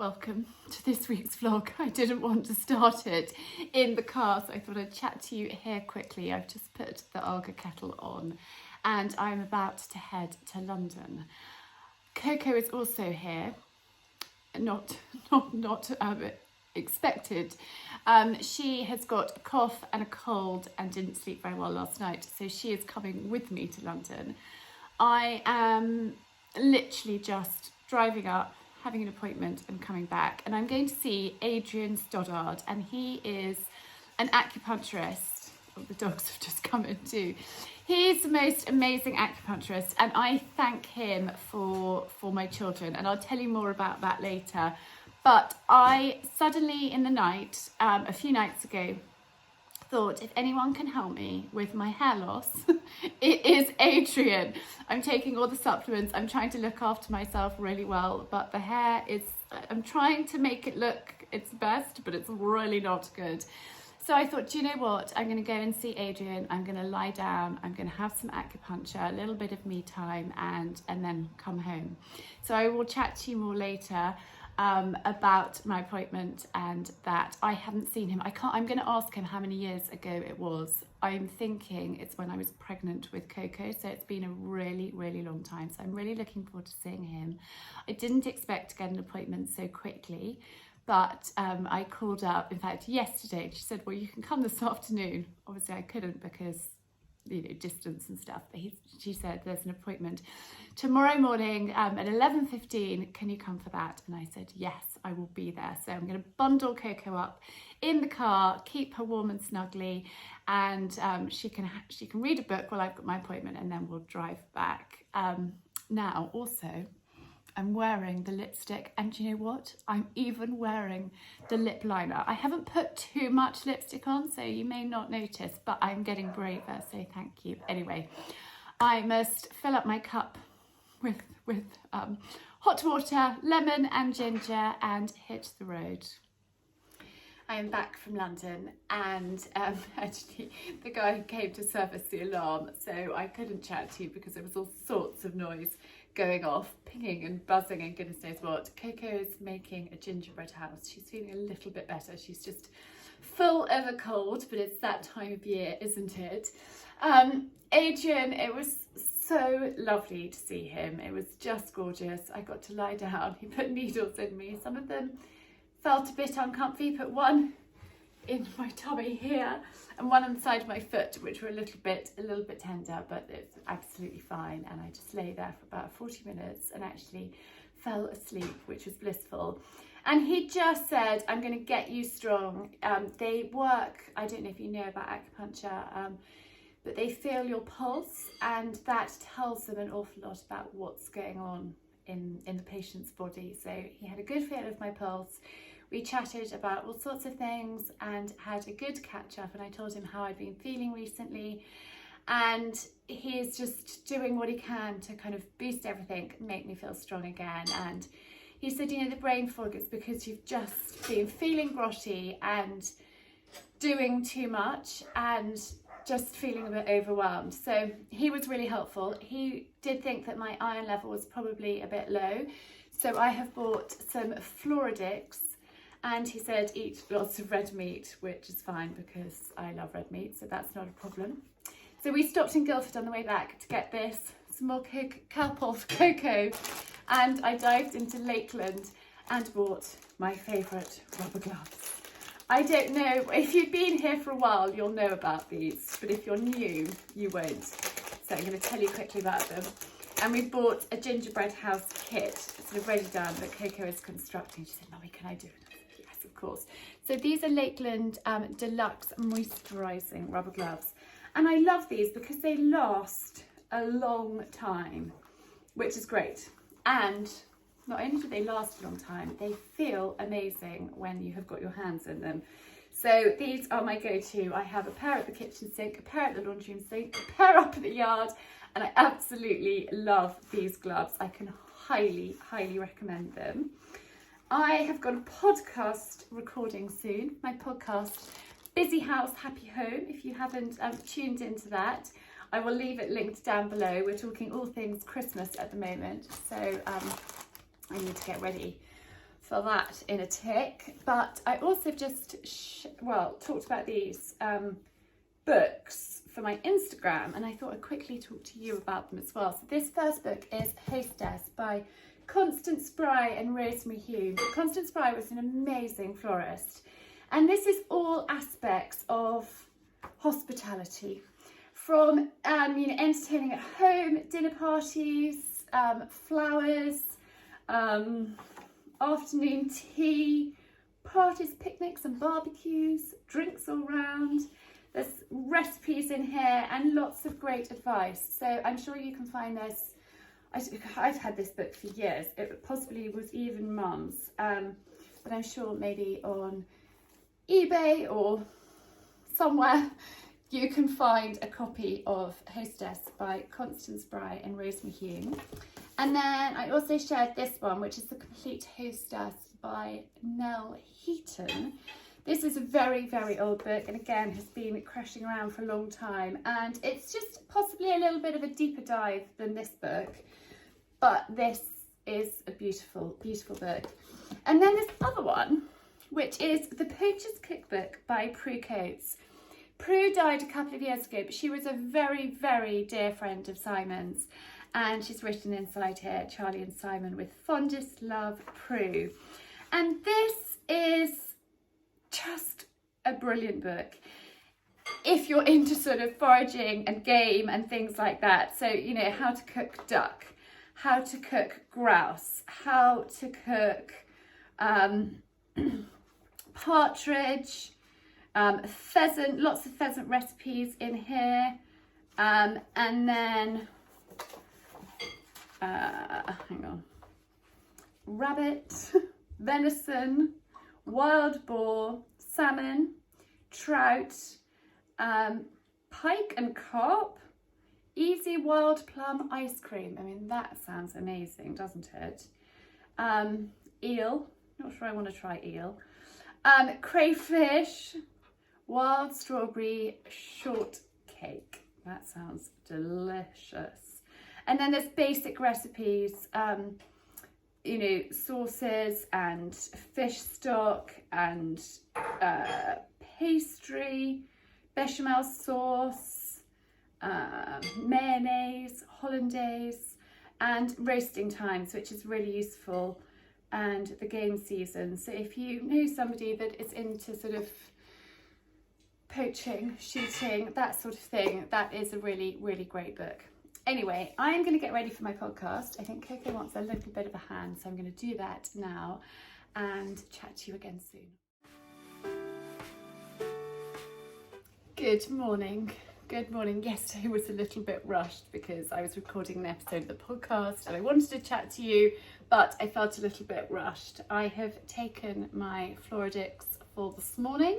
welcome to this week's vlog. I didn't want to start it in the car, so I thought I'd chat to you here quickly. I've just put the Alga kettle on and I'm about to head to London. Coco is also here, not expected. She has got a cough and a cold and didn't sleep very well last night, so she is coming with me to London. I am literally just driving up, having an appointment and coming back, and I'm going to see Adrian Stoddard, and he is an acupuncturist. Oh, the dogs have just come in too. He's the most amazing acupuncturist, and I thank him for my children, and I'll tell you more about that later. But I suddenly in the night, a few nights ago, thought if anyone can help me with my hair loss, it is Adrian. I'm taking all the supplements, I'm trying to look after myself really well, but the hair is, I'm trying to make it look its best, but it's really not good. So I thought, do you know what, I'm going to go and see Adrian, I'm going to lie down, I'm going to have some acupuncture, a little bit of me time, and then come home. So I will chat to you more later about my appointment and that. I haven't seen him. I'm going to ask him how many years ago it was. I'm thinking it's when I was pregnant with Coco, so it's been a really, really long time. So I'm really looking forward to seeing him. I didn't expect to get an appointment so quickly, but I called up, in fact, yesterday, and she said, well, you can come this afternoon. Obviously, I couldn't because, you know, distance and stuff, but she said there's an appointment tomorrow morning at 11:15. Can you come for that? And I said yes, I will be there. So I'm going to bundle Coco up in the car, keep her warm and snuggly, and she can read a book while I've got my appointment, and then we'll drive back. Now also I'm wearing the lipstick, and do you know what? I'm even wearing the lip liner. I haven't put too much lipstick on, so you may not notice, but I'm getting braver, so thank you. Anyway, I must fill up my cup with hot water, lemon and ginger, and hit the road. I am back from London, and actually the guy who came to service the alarm, so I couldn't chat to you because there was all sorts of noise going off, pinging and buzzing and goodness knows what. Coco is making a gingerbread house. She's feeling a little bit better. She's just full of a cold, but it's that time of year, isn't it? Adrian, it was so lovely to see him. It was just gorgeous. I got to lie down. He put needles in me. Some of them felt a bit uncomfy. Put one in my tummy here and one on the side of my foot, which were a little bit tender, but it's absolutely fine. And I just lay there for about 40 minutes and actually fell asleep, which was blissful. And he just said, I'm going to get you strong. They work, I don't know if you know about acupuncture, but they feel your pulse, and that tells them an awful lot about what's going on in the patient's body. So he had a good feel of my pulse. We chatted about all sorts of things and had a good catch up, and I told him how I'd been feeling recently, and he's just doing what he can to kind of boost everything, make me feel strong again. And he said, you know, the brain fog is because you've just been feeling grotty and doing too much and just feeling a bit overwhelmed. So he was really helpful. He did think that my iron level was probably a bit low, so I have bought some Floridix. And he said, eat lots of red meat, which is fine because I love red meat, so that's not a problem. So we stopped in Guildford on the way back to get this, some more Calpol Coco, and I dived into Lakeland and bought my favourite rubber gloves. I don't know, if you've been here for a while, you'll know about these, but if you're new, you won't. So I'm going to tell you quickly about them. And we bought a gingerbread house kit, sort of ready done, that Coco is constructing. She said, Mummy, can I do it? Yes, of course. So these are Lakeland Deluxe Moisturising rubber gloves. And I love these because they last a long time, which is great. And not only do they last a long time, they feel amazing when you have got your hands in them. So these are my go-to. I have a pair at the kitchen sink, a pair at the laundry room sink, a pair up in the yard, and I absolutely love these gloves. I can highly, highly recommend them. I have got a podcast recording soon, my podcast, Busy House, Happy Home. If you haven't tuned into that, I will leave it linked down below. We're talking all things Christmas at the moment, so I need to get ready for that in a tick. But I also just, talked about these books for my Instagram, and I thought I'd quickly talk to you about them as well. So this first book is Hostess by Constance Spry and Rosemary Hume. Constance Spry was an amazing florist, and this is all aspects of hospitality, from entertaining at home, dinner parties, flowers, afternoon tea, parties, picnics and barbecues, drinks all round. There's recipes in here and lots of great advice. So I'm sure you can find this. I've had this book for years. It possibly was even Mum's, but I'm sure maybe on eBay or somewhere you can find a copy of Hostess by Constance Spry and Rosemary Hume. And then I also shared this one, which is The Complete Hostess by Nell Heaton. This is a very, very old book, and again has been crashing around for a long time, and it's just possibly a little bit of a deeper dive than this book, but this is a beautiful, beautiful book. And then this other one, which is The Poacher's Cookbook by Prue Coates. Prue died a couple of years ago, but she was a very, very dear friend of Simon's, and she's written inside here, Charlie and Simon, with fondest love, Prue. And this is just a brilliant book if you're into sort of foraging and game and things like that. So, you know, how to cook duck, how to cook grouse, how to cook partridge, pheasant, lots of pheasant recipes in here, and then hang on, rabbit, venison, wild boar, salmon, trout, pike and carp, easy wild plum ice cream. I mean, that sounds amazing, doesn't it? Eel, not sure I want to try eel. Crayfish, wild strawberry shortcake. That sounds delicious. And then there's basic recipes, you know, sauces and fish stock and pastry, bechamel sauce, mayonnaise, hollandaise, and roasting times, which is really useful, and the game season. So if you know somebody that is into sort of poaching, shooting, that sort of thing, that is a really, really great book. Anyway, I'm going to get ready for my podcast. I think Coco wants a little bit of a hand, so I'm going to do that now and chat to you again soon. Good morning. Good morning. Yesterday was a little bit rushed because I was recording an episode of the podcast and I wanted to chat to you, but I felt a little bit rushed. I have taken my Floridix for this morning.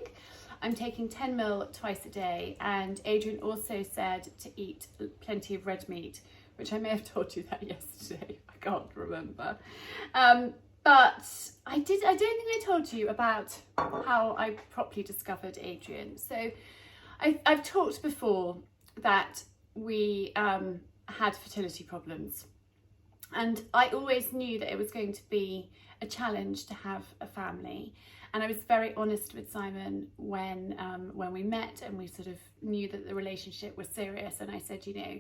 I'm taking 10 mil twice a day, and Adrian also said to eat plenty of red meat, which I may have told you that yesterday. I can't remember. But I don't think I told you about how I properly discovered Adrian. So I've talked before that we had fertility problems, and I always knew that it was going to be a challenge to have a family. And I was very honest with Simon when we met and we sort of knew that the relationship was serious. And I said, you know,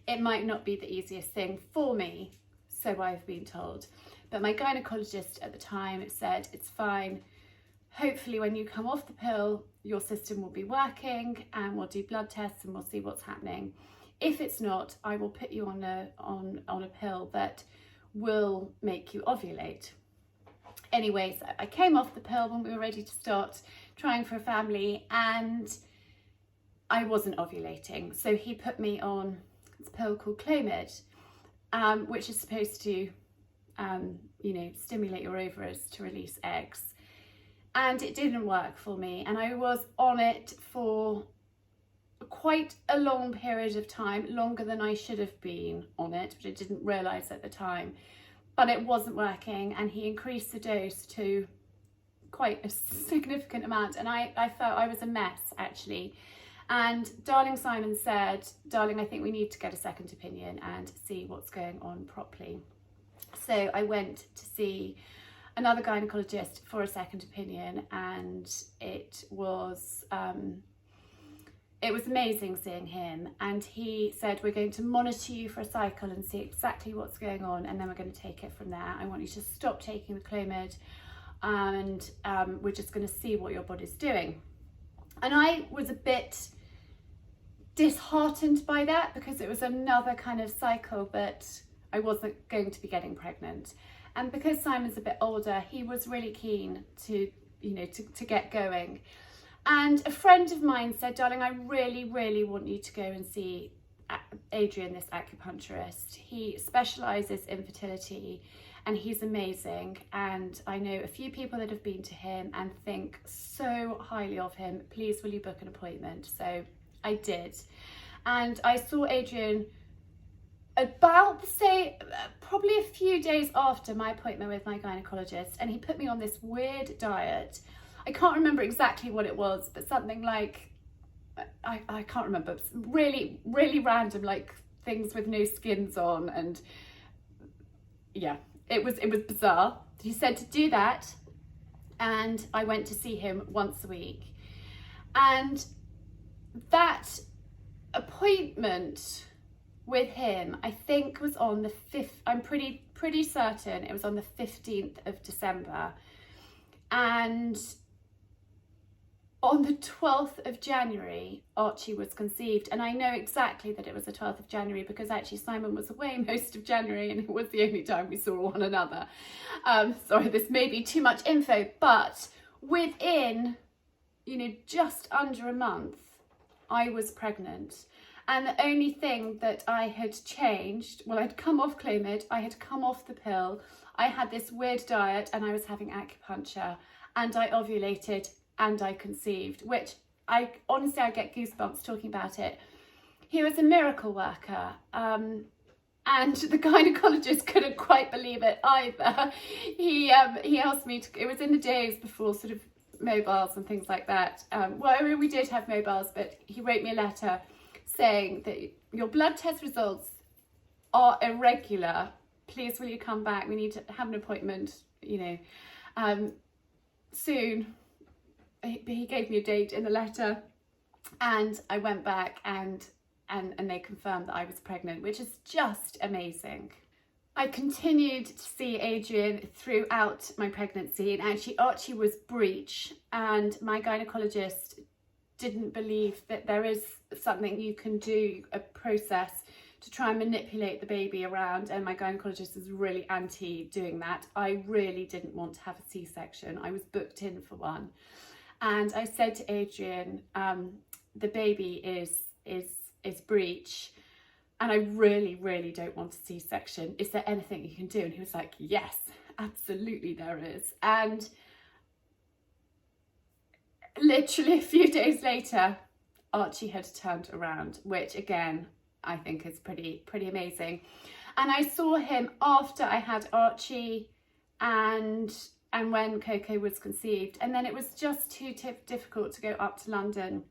it might not be the easiest thing for me, so I've been told. But my gynecologist at the time said, it's fine. Hopefully when you come off the pill, your system will be working and we'll do blood tests and we'll see what's happening. If it's not, I will put you on a pill that will make you ovulate. Anyway, so I came off the pill when we were ready to start trying for a family, and I wasn't ovulating. So he put me on this pill called Clomid, which is supposed to, you know, stimulate your ovaries to release eggs. And it didn't work for me. And I was on it for quite a long period of time, longer than I should have been on it, which I didn't realise at the time. But it wasn't working, and he increased the dose to quite a significant amount, and I felt I was a mess actually. And darling Simon said, darling, I think we need to get a second opinion and see what's going on properly. So I went to see another gynecologist for a second opinion, and it was amazing seeing him. And he said, we're going to monitor you for a cycle and see exactly what's going on, and then we're going to take it from there. I want you to stop taking the Clomid, and we're just going to see what your body's doing. And I was a bit disheartened by that, because it was another kind of cycle, but I wasn't going to be getting pregnant. And because Simon's a bit older, he was really keen to, you know, to get going. And a friend of mine said, darling, I really, really want you to go and see Adrian, this acupuncturist. He specialises in fertility and he's amazing. And I know a few people that have been to him and think so highly of him. Please, will you book an appointment? So I did. And I saw Adrian about, say, probably a few days after my appointment with my gynecologist, and he put me on this weird diet. I can't remember exactly what it was, but something like, I can't remember, really, really random, like things with no skins on, and yeah, it was bizarre. He said to do that, and I went to see him once a week. And that appointment with him, I think, was on the 5th, I'm pretty certain it was on the 15th of December. And on the 12th of January, Archie was conceived. And I know exactly that it was the 12th of January because actually Simon was away most of January and it was the only time we saw one another. Sorry, this may be too much info, but within, you know, just under a month, I was pregnant. And the only thing that I had changed, well, I'd come off Clomid, I had come off the pill, I had this weird diet, and I was having acupuncture, and I ovulated and I conceived, which I honestly get goosebumps talking about it. He was a miracle worker, and the gynecologist couldn't quite believe it either. He asked me to, it was in the days before sort of mobiles and things like that. Well, I mean, we did have mobiles, but he wrote me a letter saying that your blood test results are irregular. Please, will you come back? We need to have an appointment, you know, soon. He gave me a date in the letter, and I went back and they confirmed that I was pregnant, which is just amazing. I continued to see Adrian throughout my pregnancy, and actually Archie was breech, and my gynecologist didn't believe that there is something you can do, a process to try and manipulate the baby around, and my gynecologist is really anti doing that. I really didn't want to have a C-section. I was booked in for one, and I said to Adrian, the baby is breech, and I really, really don't want a C-section. Is there anything you can do? And he was like, yes, absolutely there is. And literally a few days later, Archie had turned around, which again, I think is pretty amazing. And I saw him after I had Archie and when Coco was conceived. And then it was just too difficult to go up to London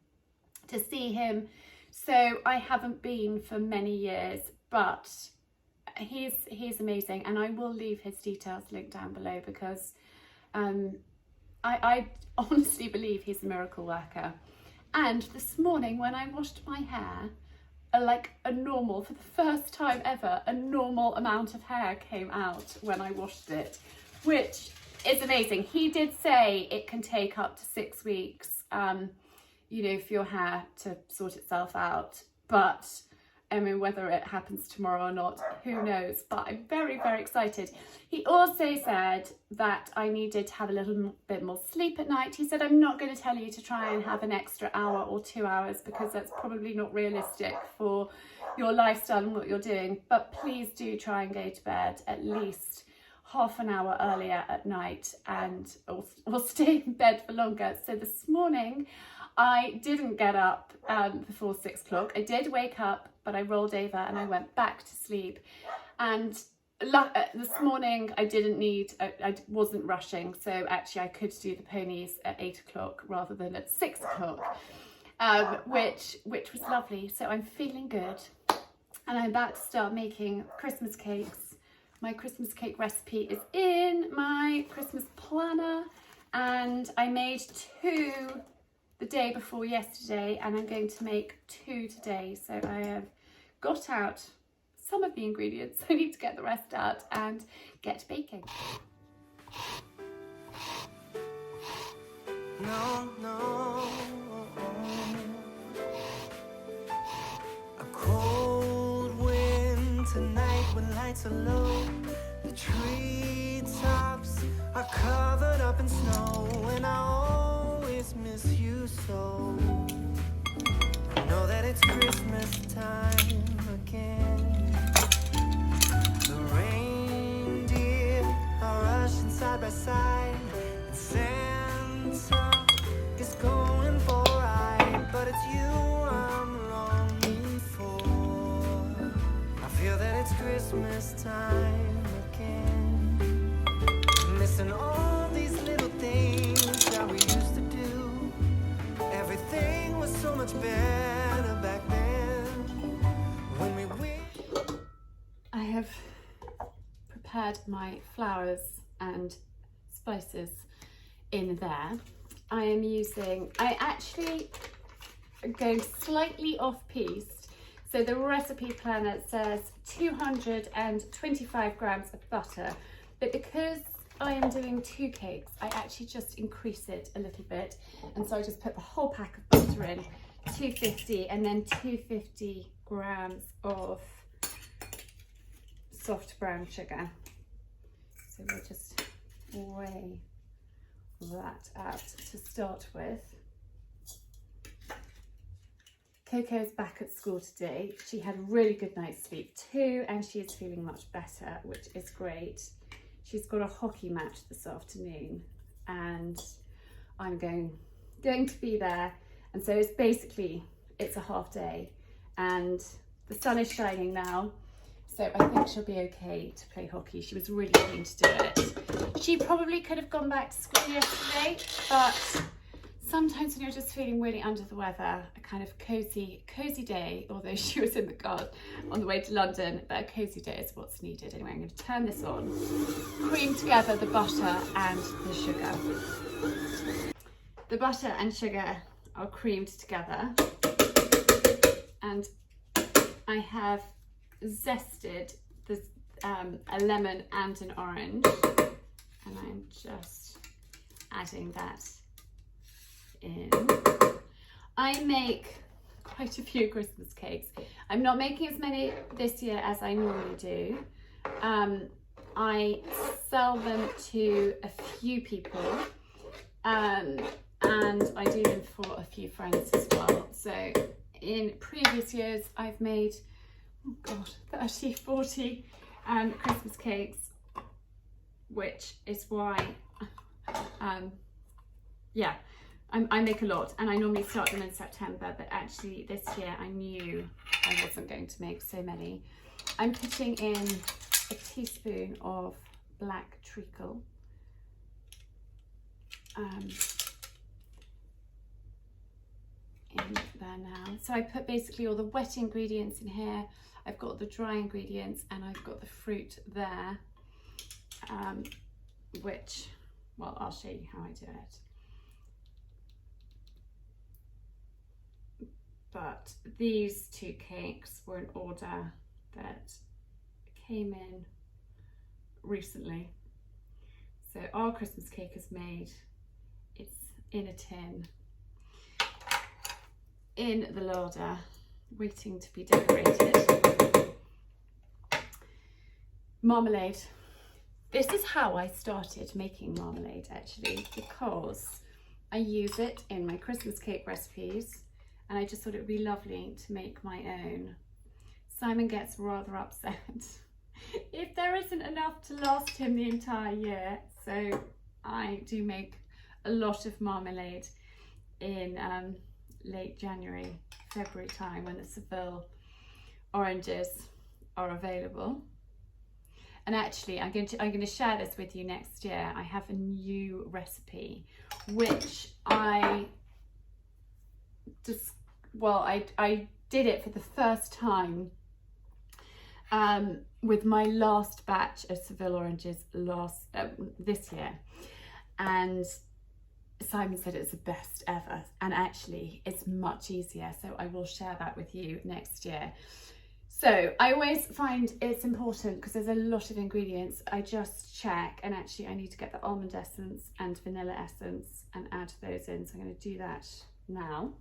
to see him. So I haven't been for many years, but he's amazing. And I will leave his details linked down below because I honestly believe he's a miracle worker. And this morning when I washed my hair, like a normal, for the first time ever, a normal amount of hair came out when I washed it, which is amazing. He did say it can take up to 6 weeks, you know, for your hair to sort itself out. But I mean, whether it happens tomorrow or not, who knows? But I'm very, very excited. He also said that I needed to have a little bit more sleep at night. He said, I'm not going to tell you to try and have an extra hour or 2 hours because that's probably not realistic for your lifestyle and what you're doing. But please do try and go to bed at least half an hour earlier at night, and or stay in bed for longer. So this morning, I didn't get up before 6 o'clock. I did wake up, but I rolled over and I went back to sleep. And this morning I didn't need, I wasn't rushing. So actually I could do the ponies at 8 o'clock rather than at 6 o'clock, which was lovely. So I'm feeling good. And I'm about to start making Christmas cakes My Christmas cake recipe is in my Christmas planner, and I made 2 the day before yesterday, and I'm going to make 2 today. So I have got out some of the ingredients. I need to get the rest out and get baking. No, no. A cold winter night when lights are low, the treetops are covered up in snow, and I always miss you so. I know that it's Christmas time again. The reindeer are rushing side by side, and Santa is going for a ride, but it's you I'm longing for. I feel that it's Christmas time again. Missing all these little things that we used to do. Everything was so much better back then when we I have prepared my flowers and spices in there. I actually am going slightly off-piste. So the recipe planner says 225 grams of butter, but because I am doing 2 cakes, I actually just increase it a little bit. And so I just put the whole pack of butter in, 250, and then 250 grams of soft brown sugar. So we'll just weigh that out to start with. Coco's back at school today. She had a really good night's sleep too, and she is feeling much better, which is great. She's got a hockey match this afternoon, and I'm going to be there. And so it's a half day, and the sun is shining now. So I think she'll be okay to play hockey. She was really keen to do it. She probably could have gone back to school yesterday, but sometimes when you're just feeling really under the weather, a kind of cozy day, although she was in the garden on the way to London, but a cozy day is what's needed. Anyway, I'm going to turn this on, cream together the butter and the sugar. The butter and sugar are creamed together, and I have zested a lemon and an orange, and I'm just adding that in. I make quite a few Christmas cakes. I'm not making as many this year as I normally do. I sell them to a few people, and I do them for a few friends as well. So in previous years I've made 30, 40 Christmas cakes, which is why I make a lot, and I normally start them in September, but actually this year I knew I wasn't going to make so many. I'm putting in a teaspoon of black treacle, in there now. So I put basically all the wet ingredients in here. I've got the dry ingredients, and I've got the fruit there, which, well, I'll show you how I do it. But these 2 cakes were an order that came in recently. So our Christmas cake is made, it's in a tin, in the larder, waiting to be decorated. Marmalade. This is how I started making marmalade, actually, because I use it in my Christmas cake recipes, and I just thought it would be lovely to make my own. Simon gets rather upset if there isn't enough to last him the entire year, so I do make a lot of marmalade in late January, February time, when the Seville oranges are available. And actually, I'm going to share this with you next year. I have a new recipe, which I did it for the first time with my last batch of Seville oranges this year, and Simon said it's the best ever, and actually it's much easier, so I will share that with you next year. So I always find it's important, because there's a lot of ingredients, I just check, and actually I need to get the almond essence and vanilla essence and add those in, so I'm going to do that now.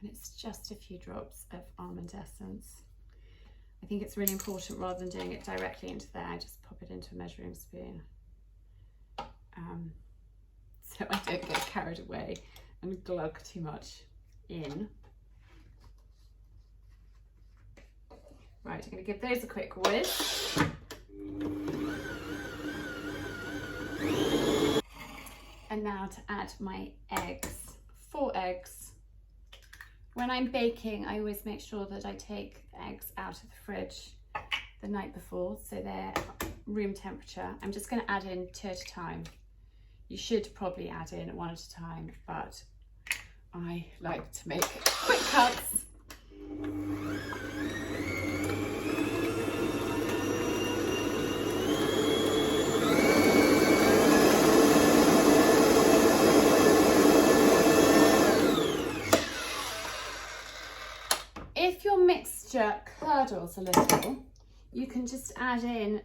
And it's just a few drops of almond essence. I think it's really important, rather than doing it directly into there, just pop it into a measuring spoon, so I don't get carried away and glug too much in. Right, I'm going to give those a quick whiz. And now to add my eggs, 4 eggs. When I'm baking, I always make sure that I take the eggs out of the fridge the night before, so they're room temperature. I'm just going to add in 2 at a time. You should probably add in 1 at a time, but I like to make quick cuts. If your mixture curdles a little, you can just add in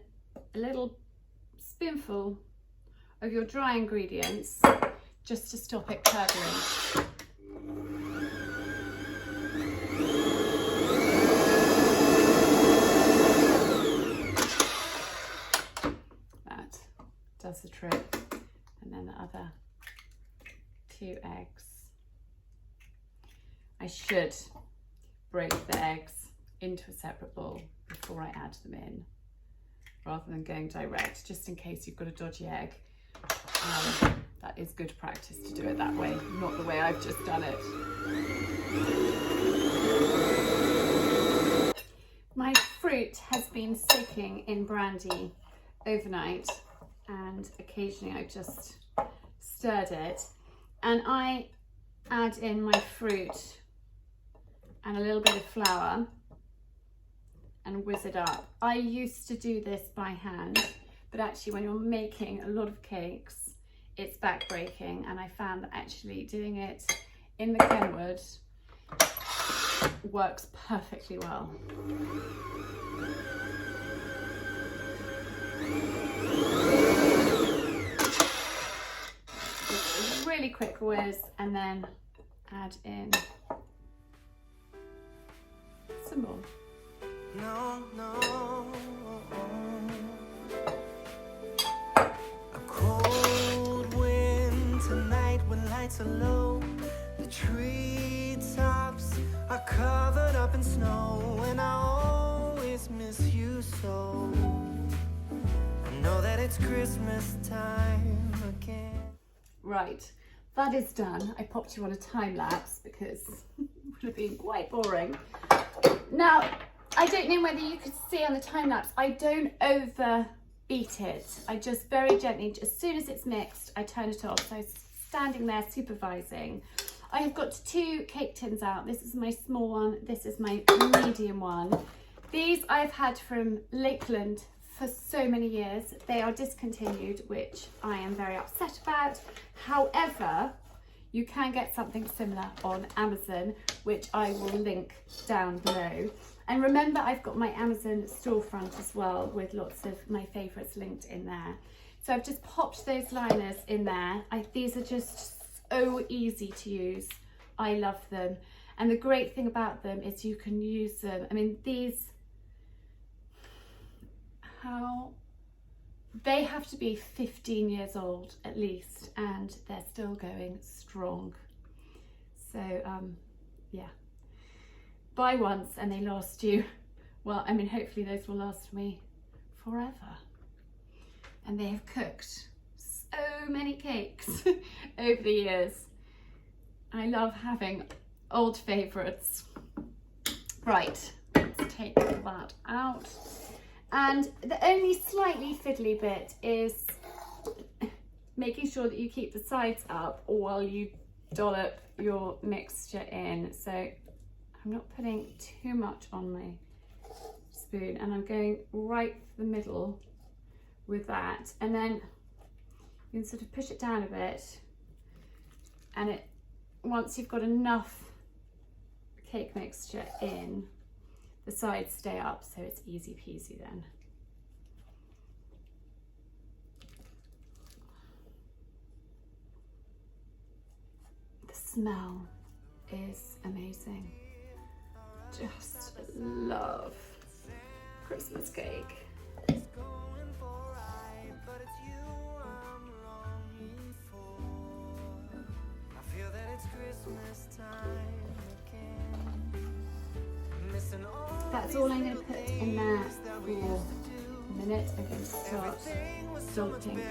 a little spoonful of your dry ingredients just to stop it curdling. That does the trick. And then the other 2 eggs. I should break the eggs into a separate bowl before I add them in, rather than going direct, just in case you've got a dodgy egg. That is good practice to do it that way, not the way I've just done it. My fruit has been soaking in brandy overnight, and occasionally I just stirred it, and I add in my fruit and a little bit of flour and whiz it up. I used to do this by hand, but actually when you're making a lot of cakes, it's back-breaking, and I found that actually doing it in the Kenwood works perfectly well. Just a really quick whiz, and then add in some more. No, no. A cold winter night when lights are low, the treetops are covered up in snow, and I always miss you so. I know that it's Christmas time again. Right, that is done. I popped you on a time lapse because it would have been quite boring. Now, I don't know whether you could see on the time lapse, I don't overbeat it. I just very gently, as soon as it's mixed, I turn it off. So I'm standing there supervising. I have got 2 cake tins out. This is my small one, this is my medium one. These I've had from Lakeland for so many years. They are discontinued, which I am very upset about. However, you can get something similar on Amazon, which I will link down below. And remember, I've got my Amazon storefront as well, with lots of my favourites linked in there. So I've just popped those liners in there. These are just so easy to use. I love them. And the great thing about them is you can use them. I mean, these, they have to be 15 years old at least, and they're still going strong. So yeah, buy once and they last you, well, I mean, hopefully those will last me forever. and they have cooked so many cakes over the years. I love having old favourites. Right, let's take that out. And the only slightly fiddly bit is making sure that you keep the sides up while you dollop your mixture in. So I'm not putting too much on my spoon, and I'm going right for the middle with that. And then you can sort of push it down a bit, and once you've got enough cake mixture in, the sides stay up, so it's easy peasy then. The smell is amazing. Just love Christmas cake. That's all I'm going to put in there for a minute. I'm going to start dumping in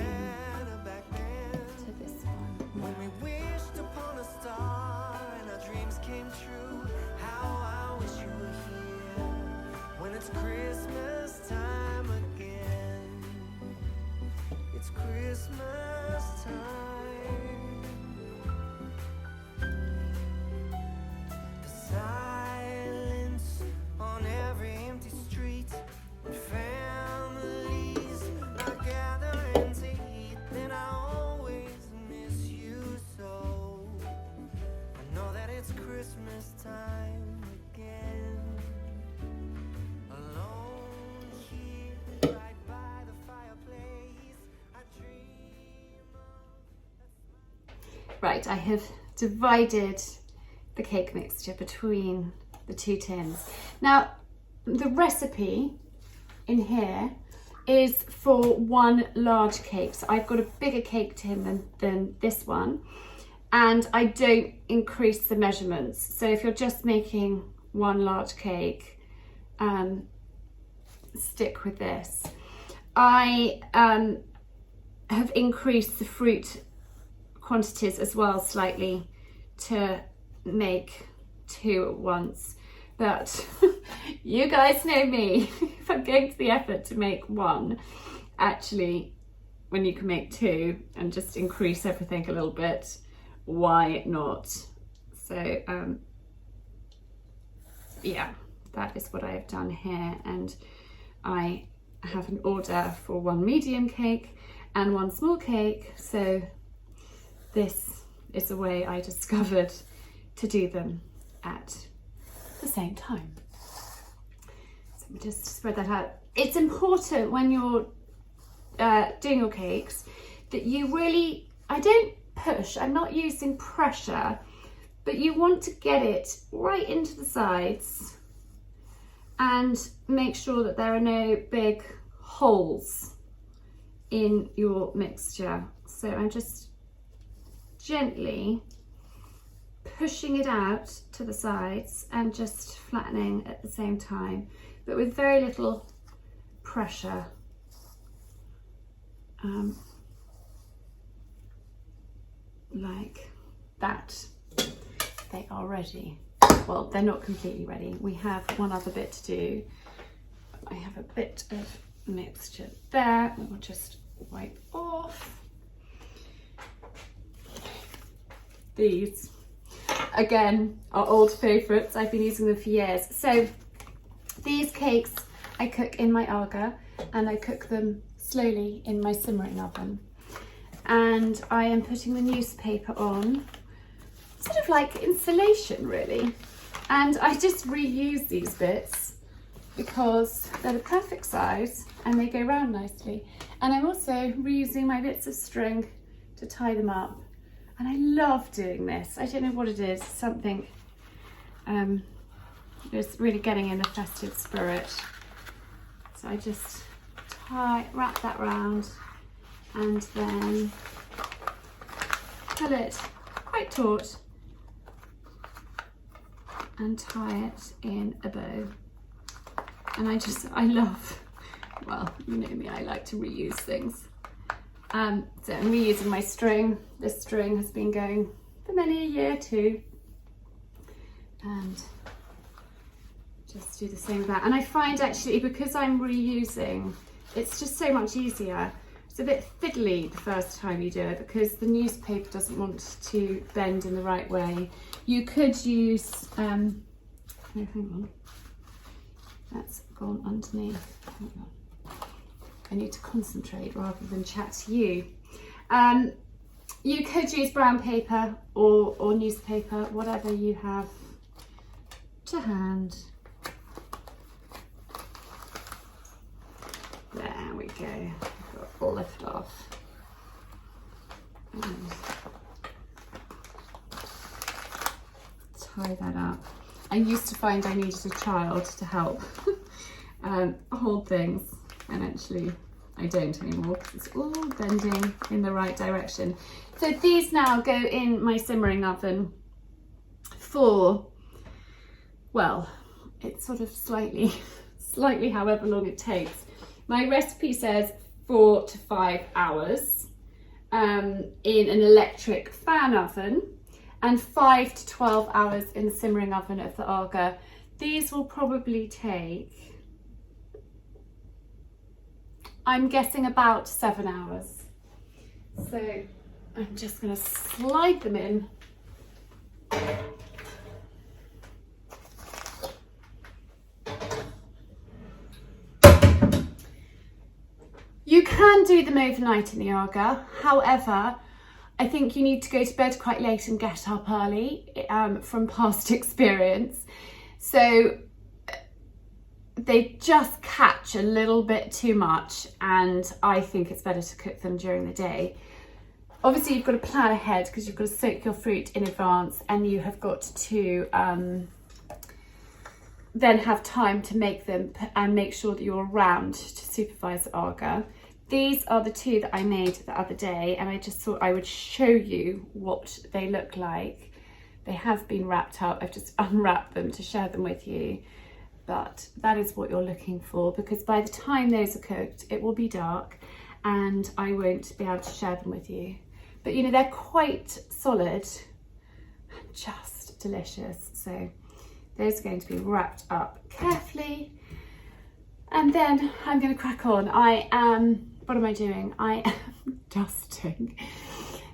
to this one. When we wished upon a star and our dreams came true, how I wish you were here when it's Christmas time again. It's Christmas time. The silence on every empty street, when families are gathering to eat, then I always miss you so. I know that it's Christmas time again. Alone here, right by the fireplace, I dream of. Right, I have divided the cake mixture between the two tins. Now, the recipe in here is for one large cake. So I've got a bigger cake tin than this one, and I don't increase the measurements. So if you're just making one large cake, stick with this. I have increased the fruit quantities as well slightly to make two at once, but you guys know me. If I'm going to the effort to make one, actually, when you can make two and just increase everything a little bit, why not? So yeah, that is what I have done here, and I have an order for one medium cake and one small cake, so this is a way I discovered to do them at the same time. So just spread that out. It's important when you're doing your cakes that you really, I don't push, I'm not using pressure, but you want to get it right into the sides and make sure that there are no big holes in your mixture. So I'm just gently pushing it out to the sides and just flattening at the same time, but with very little pressure. Like that. They are ready. Well, they're not completely ready. We have one other bit to do. I have a bit of mixture there that we'll just wipe off. These, again, are old favourites. I've been using them for years. So these cakes I cook in my Aga, and I cook them slowly in my simmering oven. And I am putting the newspaper on, sort of like insulation really. And I just reuse these bits because they're the perfect size and they go round nicely. And I'm also reusing my bits of string to tie them up. And I love doing this. I don't know what it is, something just really getting in the festive spirit. So I just wrap that round and then pull it quite taut and tie it in a bow. And I love, well, you know me, I like to reuse things. So I'm reusing my string. This string has been going for many a year too. And just do the same with that. And I find actually, because I'm reusing, it's just so much easier. It's a bit fiddly the first time you do it because the newspaper doesn't want to bend in the right way. You could use, no, hang on, that's gone underneath. Hang on. I need to concentrate rather than chat to you. You could use brown paper or newspaper, whatever you have to hand. There we go. Got it all lifted off. And tie that up. I used to find I needed a child to help hold things, and actually I don't anymore because it's all bending in the right direction. So these now go in my simmering oven for, well, it's sort of slightly however long it takes. My recipe says 4 to 5 hours in an electric fan oven, and 5 to 12 hours in the simmering oven of the Aga. These will probably take, I'm guessing, about 7 hours. So I'm just going to slide them in. You can do them overnight in the Aga. However, I think you need to go to bed quite late and get up early from past experience. So they just catch a little bit too much, and I think it's better to cook them during the day. Obviously, you've got to plan ahead because you've got to soak your fruit in advance, and you have got to then have time to make them and make sure that you're around to supervise the Aga. These are the two that I made the other day, and I just thought I would show you what they look like. They have been wrapped up. I've just unwrapped them to share them with you. But that is what you're looking for, because by the time those are cooked, it will be dark and I won't be able to share them with you. But you know, they're quite solid and just delicious. So those are going to be wrapped up carefully. And then I'm going to crack on. What am I doing? I am dusting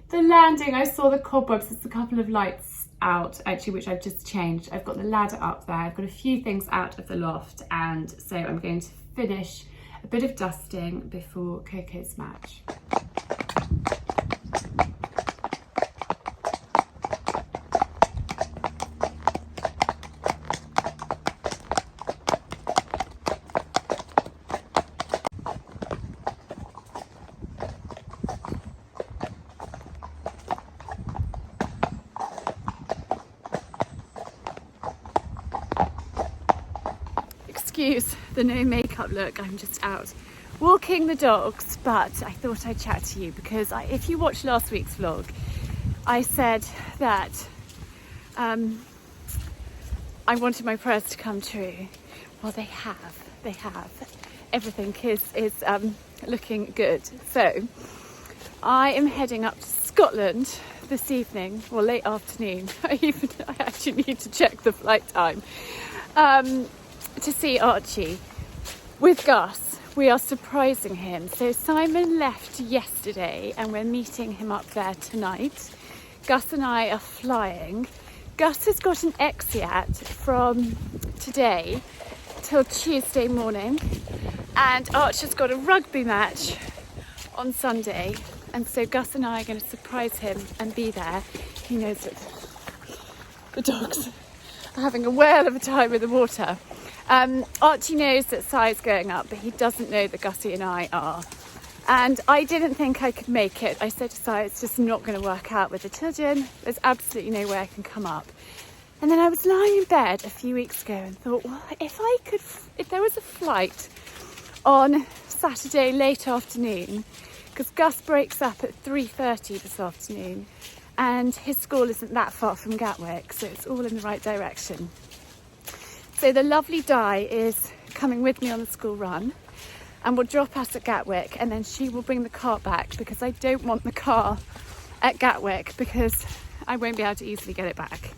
the landing. I saw the cobwebs. There's a couple of lights out actually, which I've just changed. I've got the ladder up there. I've got a few things out of the loft, and so I'm going to finish a bit of dusting before Coco's match. Excuse the no makeup look, I'm just out walking the dogs, but I thought I'd chat to you because if you watched last week's vlog, I said that I wanted my prayers to come true. Well, they have. Everything is looking good. So I am heading up to Scotland this evening, or late afternoon. I actually need to check the flight time. To see Archie with Gus. We are surprising him. So Simon left yesterday and we're meeting him up there tonight. Gus and I are flying. Gus has got an exeat from today till Tuesday morning, and Archie's got a rugby match on Sunday, and so Gus and I are going to surprise him and be there. He knows that the dogs are having a whale of a time in the water. Archie knows that Si's going up, but he doesn't know that Gussie and I are. And I didn't think I could make it. I said to Si, it's just not going to work out with the children. There's absolutely no way I can come up. And then I was lying in bed a few weeks ago and thought, well, if there was a flight on Saturday late afternoon, because Gus breaks up at 3:30 this afternoon, and his school isn't that far from Gatwick, so it's all in the right direction. So the lovely Di is coming with me on the school run. and will drop us at Gatwick, and then she will bring the car back, because I don't want the car at Gatwick because I won't be able to easily get it back.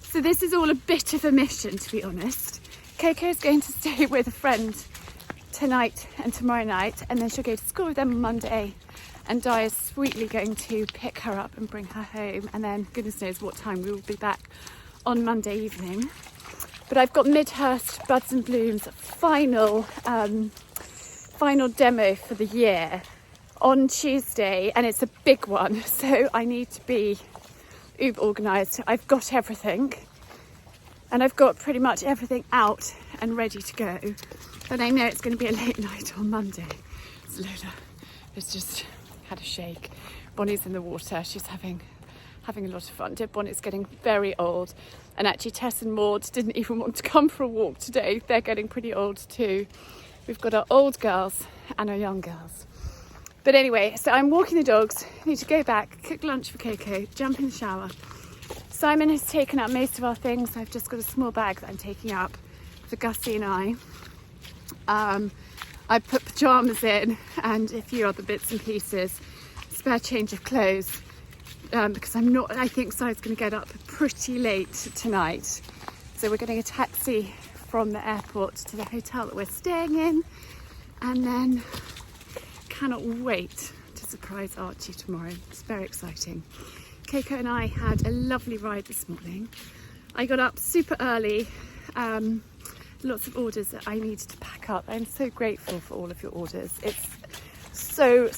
So this is all a bit of a mission, to be honest. Coco's going to stay with a friend tonight and tomorrow night, and then she'll go to school with them on Monday, and Di is sweetly going to pick her up and bring her home, and then goodness knows what time we will be back on Monday evening. But I've got Midhurst Buds and Blooms final demo for the year on Tuesday, and it's a big one, so I need to be uber organised. I've got everything, and I've got pretty much everything out and ready to go, but I know it's going to be a late night on Monday. So Lola has just had a shake. Bonnie's in the water, she's having a lot of fun. Dead Bonnet's getting very old, and actually Tess and Maud didn't even want to come for a walk today. They're getting pretty old too. We've got our old girls and our young girls. But anyway, so I'm walking the dogs, need to go back, cook lunch for Coco, jump in the shower. Simon has taken up most of our things. I've just got a small bag that I'm taking up for Gussie and I. I put pyjamas in and a few other bits and pieces, spare change of clothes, because I think Si's going to get up pretty late tonight. So we're getting a taxi from the airport to the hotel that we're staying in, and then cannot wait to surprise Archie tomorrow. It's very exciting. Coco and I had a lovely ride this morning. I got up super early, lots of orders that I needed to pack up. I'm so grateful for all of your orders. It's so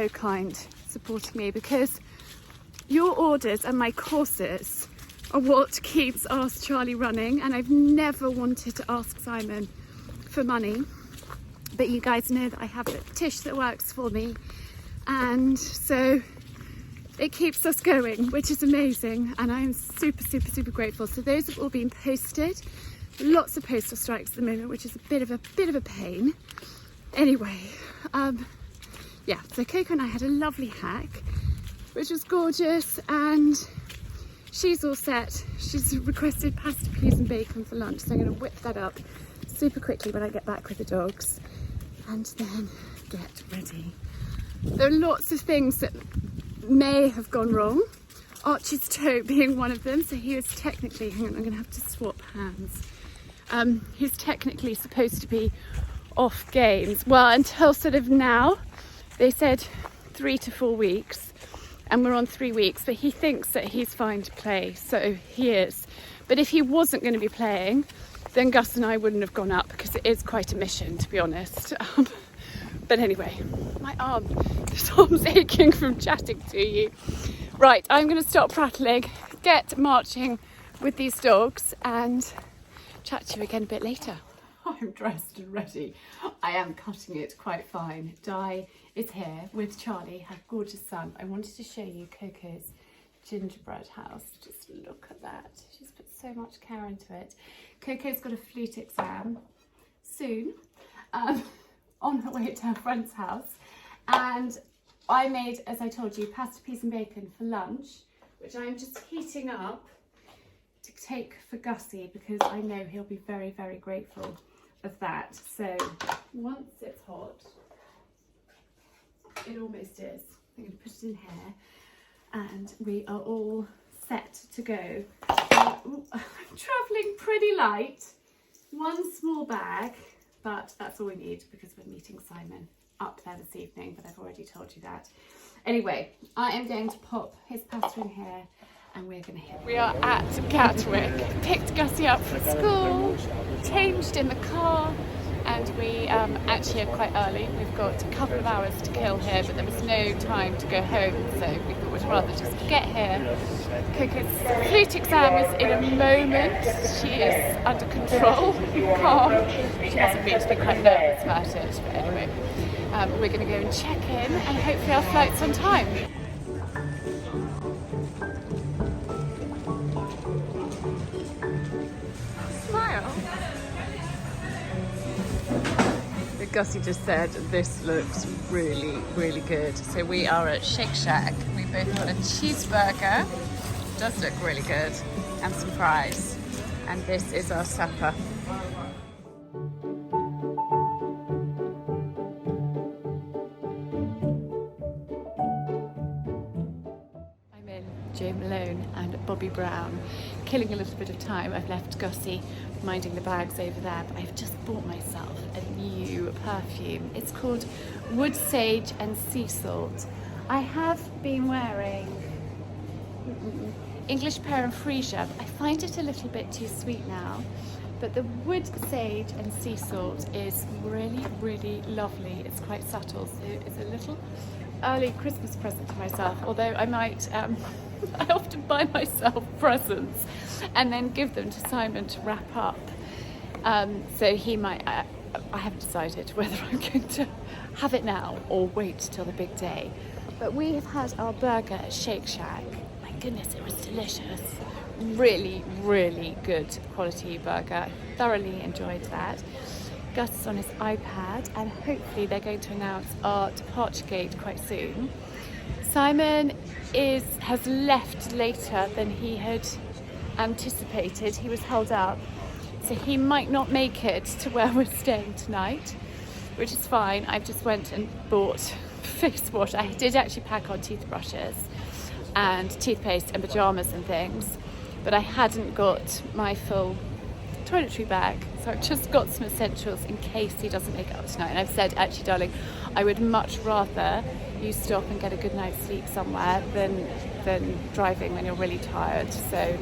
kind supporting me, because your orders and my courses are what keeps Ask Charlie running, and I've never wanted to ask Simon for money, but you guys know that I have a Tish that works for me, and so it keeps us going, which is amazing, and I'm super grateful. So those have all been posted. Lots of postal strikes at the moment, which is a bit of a pain. Anyway, yeah, so Coco and I had a lovely hack, which was gorgeous, and she's all set. She's requested pasta, peas and bacon for lunch, so I'm going to whip that up super quickly when I get back with the dogs, and then get ready. There are lots of things that may have gone wrong, Archie's toe being one of them. So he was technically, hang on, I'm going to have to swap hands. He's technically supposed to be off games, well, until sort of now. They said 3 to 4 weeks, and we're on 3 weeks, but he thinks that he's fine to play, so he is. But if he wasn't going to be playing, then Gus and I wouldn't have gone up, because it is quite a mission, to be honest. But anyway, my this arm's aching from chatting to you. Right, I'm going to stop prattling, get marching with these dogs, and chat to you again a bit later. I'm dressed and ready. I am cutting it quite fine. Di is here with Charlie, her gorgeous son. I wanted to show you Coco's gingerbread house. Just look at that. She's put so much care into it. Coco's got a flute exam soon, on her way to her friend's house. And I made, as I told you, pasta, peas and bacon for lunch, which I'm just heating up to take for Gussie, because I know he'll be very grateful of that. So once it's hot, it almost is, I'm going to put it in here, and we are all set to go. I'm travelling pretty light, one small bag, but that's all we need, because we're meeting Simon up there this evening, but I've already told you that. Anyway, I am going to pop his pasta in here, and we're going to hit. We are at Gatwick, picked Gussie up from school, changed in the car, and we actually are quite early. We've got a couple of hours to kill here, but there was no time to go home, so we thought we'd rather just get here. Coco's flute exam is in a moment. She is under control, calm. She hasn't been to be quite nervous about it, but anyway, we're going to go and check in, and hopefully our flight's on time. Smile. Gussie just said this looks really good. So we are at Shake Shack. We both got a cheeseburger, does look really good, and some fries. And this is our supper. Joe Malone and Bobby Brown, killing a little bit of time. I've left Gussie minding the bags over there, but I've just bought myself a new perfume. It's called Wood Sage and Sea Salt. I have been wearing English Pear and Freesia, but I find it a little bit too sweet now. But the Wood Sage and Sea Salt is really, really lovely. It's quite subtle, so it's a little early Christmas present to myself, although I might, I often buy myself presents and then give them to Simon to wrap up. So he might, I haven't decided whether I'm going to have it now or wait till the big day. But we have had our burger at Shake Shack. My goodness, it was delicious. Really, really good quality burger. Thoroughly enjoyed that. Gus is on his iPad, and hopefully they're going to announce our departure gate quite soon. Simon has left later than he had anticipated. He was held up, so he might not make it to where we're staying tonight, which is fine. I just went and bought face wash. I did actually pack our toothbrushes and toothpaste and pyjamas and things, but I hadn't got my full toiletry bag, so I've just got some essentials in case he doesn't make it up tonight. And I've said, actually darling, I would much rather you stop and get a good night's sleep somewhere than driving when you're really tired. So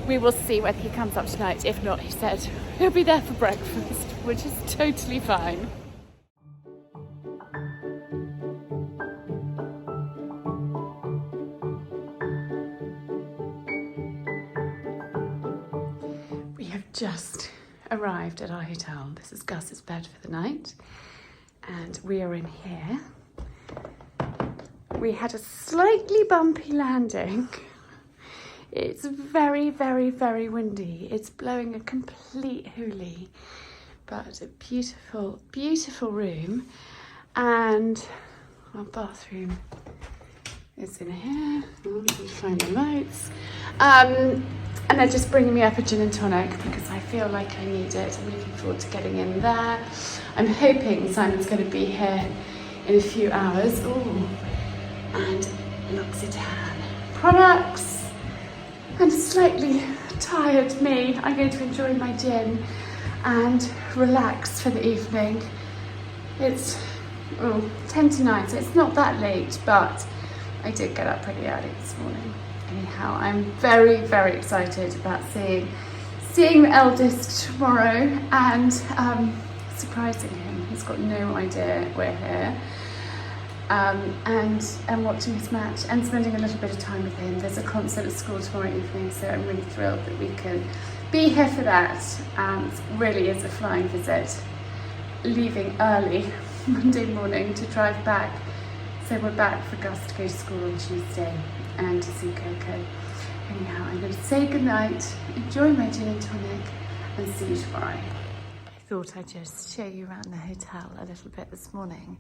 we will see whether he comes up tonight. If not, he said he'll be there for breakfast, which is totally fine. Just arrived at our hotel. This is Gus's bed for the night, and we are in here. We had a slightly bumpy landing. It's very, very, very windy. It's blowing a complete hoolie, but a beautiful, beautiful room. And our bathroom is in here. Oh, let me find the lights. And they're just bringing me up a gin and tonic because I feel like I need it. I'm looking forward to getting in there. I'm hoping Simon's going to be here in a few hours. Ooh, and L'Occitane products. And slightly tired me. I'm going to enjoy my gin and relax for the evening. It's 10 to 9, so it's not that late, but I did get up pretty early this morning. Anyhow, I'm very, very excited about seeing the eldest tomorrow and surprising him. He's got no idea we're here. And watching his match and spending a little bit of time with him. There's a concert at school tomorrow evening, so I'm really thrilled that we can be here for that. It really is a flying visit, leaving early Monday morning to drive back. So we're back for Gus to go to school on Tuesday and to see Coco. Anyhow, I'm going to say goodnight, enjoy my gin and tonic, and see you tomorrow. I thought I'd just show you around the hotel a little bit this morning.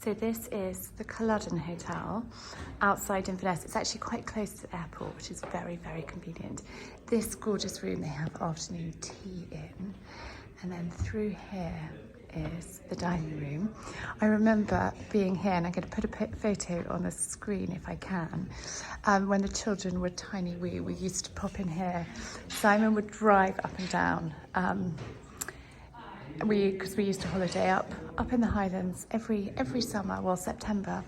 So this is the Culloden Hotel outside Inverness. It's actually quite close to the airport, which is very, very convenient. This gorgeous room they have afternoon tea in, and then through here is the dining room. I remember being here, and I'm going to put a photo on the screen if I can. When the children were tiny, we used to pop in here. Simon would drive up and down. Because we used to holiday up in the Highlands every summer. Well, September,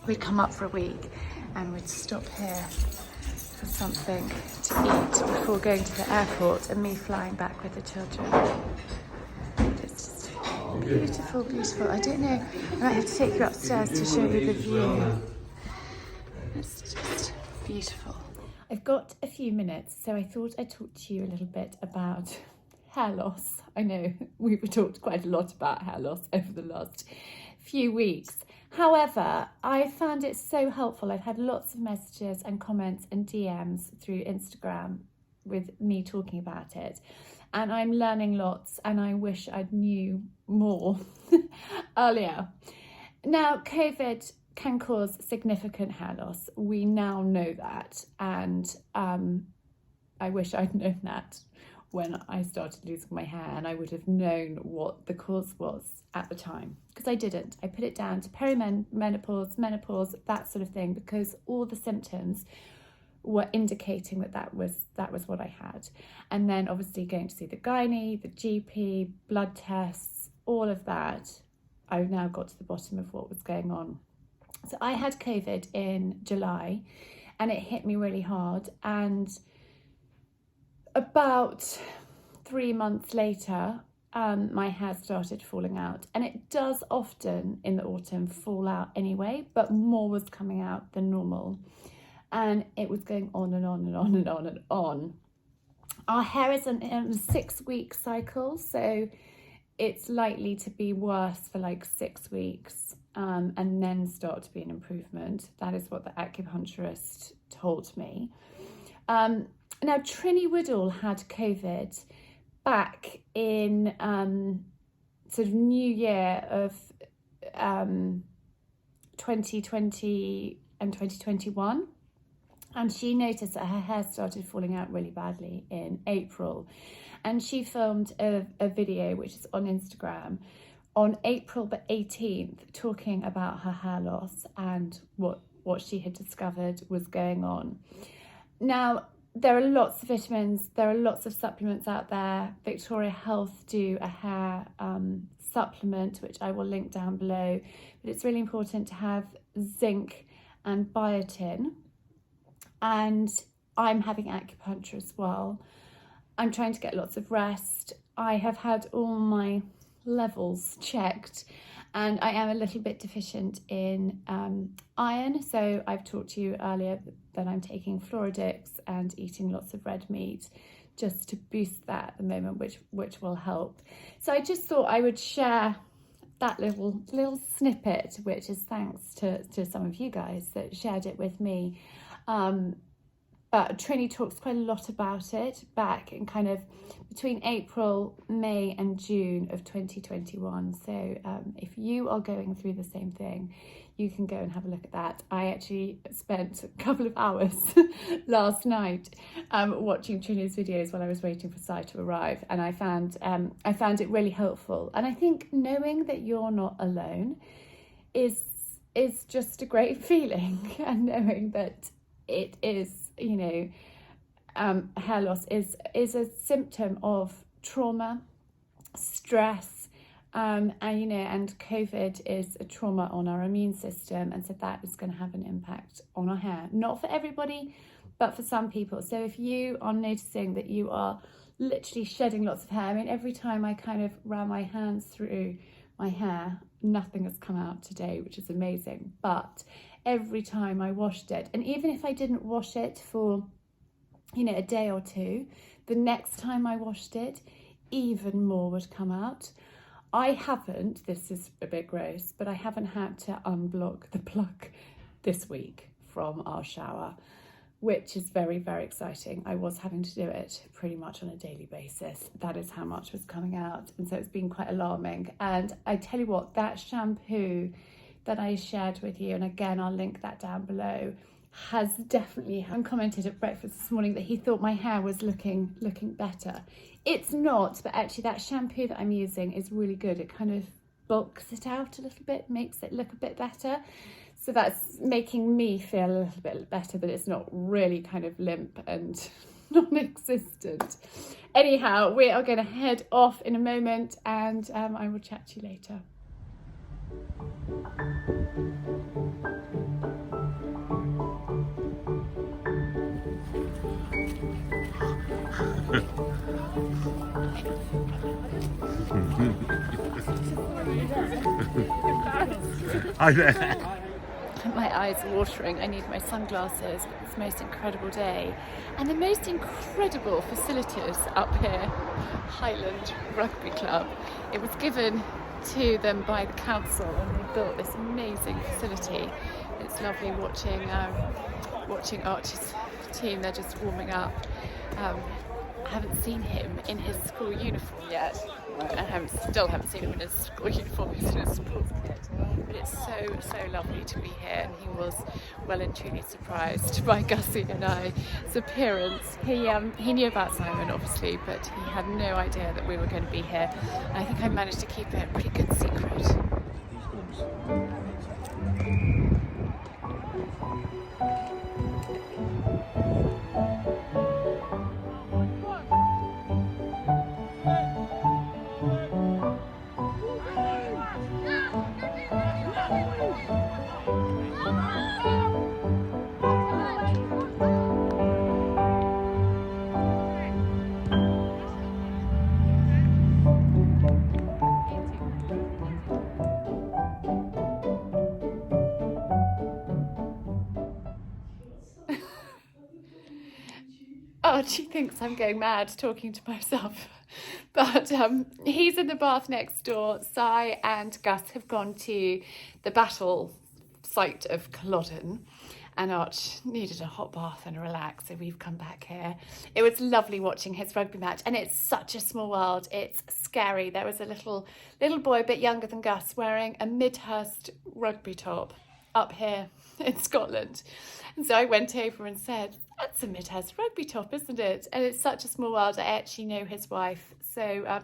we'd come up for a week and we'd stop here for something to eat before going to the airport, and me flying back with the children. It's just beautiful, beautiful. I don't know, I might have to take you upstairs to show you the view. It's just beautiful. I've got a few minutes, so I thought I'd talk to you a little bit about hair loss. I know we've talked quite a lot about hair loss over the last few weeks. However, I found it so helpful. I've had lots of messages and comments and DMs through Instagram with me talking about it. And I'm learning lots, and I wish I'd knew more earlier. Now, COVID can cause significant hair loss. We now know that. And I wish I'd known that when I started losing my hair, and I would have known what the cause was at the time, because I didn't. I put it down to perimenopause, menopause, that sort of thing, because all the symptoms were indicating that was what I had. And then obviously going to see the gynae, the GP, blood tests, all of that, I've now got to the bottom of what was going on. So I had COVID in July and it hit me really hard, and about 3 months later my hair started falling out, and it does often in the autumn fall out anyway, but more was coming out than normal, and it was going on and on and on and on and on. Our hair is in a 6-week cycle, so it's likely to be worse for like 6 weeks and then start to be an improvement. That is what the acupuncturist told me. Now, Trini Woodall had COVID back in sort of New Year of 2020 and 2021. And she noticed that her hair started falling out really badly in April. And she filmed a video, which is on Instagram, on April the 18th, talking about her hair loss and what she had discovered was going on. Now, there are lots of vitamins, there are lots of supplements out there. Victoria Health do a hair supplement, which I will link down below. But it's really important to have zinc and biotin. And I'm having acupuncture as well. I'm trying to get lots of rest. I have had all my levels checked, and I am a little bit deficient in iron. So I've talked to you earlier that I'm taking Floridix and eating lots of red meat just to boost that at the moment, which will help. So I just thought I would share that little snippet, which is thanks to some of you guys that shared it with me. But Trini talks quite a lot about it back in kind of between April, May and June of 2021. So if you are going through the same thing, you can go and have a look at that. I actually spent a couple of hours last night watching Trini's videos while I was waiting for Si to arrive, and I found it really helpful. And I think knowing that you're not alone is just a great feeling, and knowing that it is, you know, hair loss is a symptom of trauma, stress, and you know, and COVID is a trauma on our immune system, and so that is going to have an impact on our hair. Not for everybody, but for some people. So if you are noticing that you are literally shedding lots of hair, I mean, every time I kind of ran my hands through my hair, nothing has come out today, which is amazing. But every time I washed it, and even if I didn't wash it for, you know, a day or two, the next time I washed it, even more would come out. I haven't, this is a bit gross, but I haven't had to unblock the plug this week from our shower, which is very, very exciting. I was having to do it pretty much on a daily basis. That is how much was coming out. And so it's been quite alarming. And I tell you what, that shampoo that I shared with you, and again, I'll link that down below, has definitely commented at breakfast this morning that he thought my hair was looking better. It's not, but actually that shampoo that I'm using is really good. It kind of bulks it out a little bit, makes it look a bit better. So that's making me feel a little bit better, but it's not really kind of limp and non-existent. Anyhow, we are going to head off in a moment, and I will chat to you later. My eyes are watering. I need my sunglasses. It's the most incredible day, and the most incredible facilities up here. Highland Rugby Club. It was given to them by the council, and they built this amazing facility. It's lovely watching Archie's team. They're just warming up. I haven't seen him in his school uniform yet. I still haven't seen him in his school uniform. He's in his sports kit. But it's so lovely to be here, and he was well and truly surprised by Gussie and I's appearance. He knew about Simon, obviously, but he had no idea that we were going to be here. And I think I managed to keep it a pretty good secret. God, she thinks I'm going mad talking to myself. But he's in the bath next door. Si and Gus have gone to the battle site of Culloden, and Arch needed a hot bath and a relax, so we've come back here. It was lovely watching his rugby match, and it's such a small world. It's scary. There was a little boy a bit younger than Gus wearing a Midhurst rugby top up here in Scotland. And so I went over and said, that's a Midhurst rugby top, isn't it? And it's such a small world. I actually know his wife. So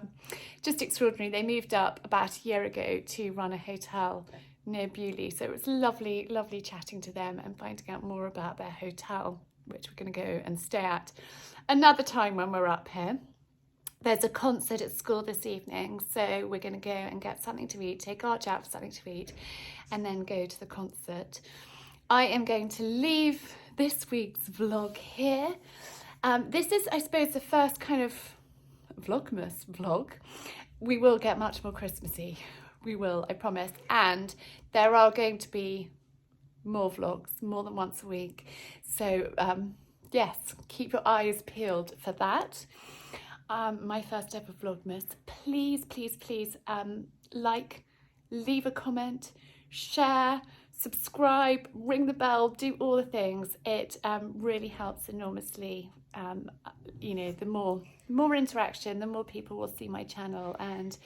just extraordinary. They moved up about a year ago to run a hotel near Bewley. So it was lovely, lovely chatting to them and finding out more about their hotel, which we're going to go and stay at another time when we're up here. There's a concert at school this evening, so we're going to go and get something to eat, take Arch out for something to eat, and then go to the concert. I am going to leave this week's vlog here. This is, I suppose, the first kind of Vlogmas vlog. We will get much more Christmassy. We will, I promise. And there are going to be more vlogs, more than once a week. So yes, keep your eyes peeled for that. My first ever Vlogmas. Please, please, please like, leave a comment, share, subscribe, ring the bell, do all the things. It really helps enormously. You know, the more interaction, the more people will see my channel, and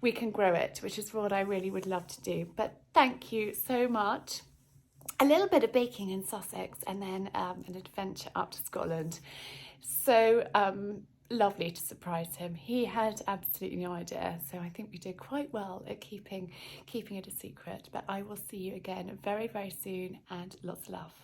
we can grow it, which is what I really would love to do. But thank you so much. A little bit of baking in Sussex, and then an adventure up to Scotland. So lovely to surprise him. He had absolutely no idea, so I think we did quite well at keeping it a secret. But I will see you again very, very soon, and lots of love.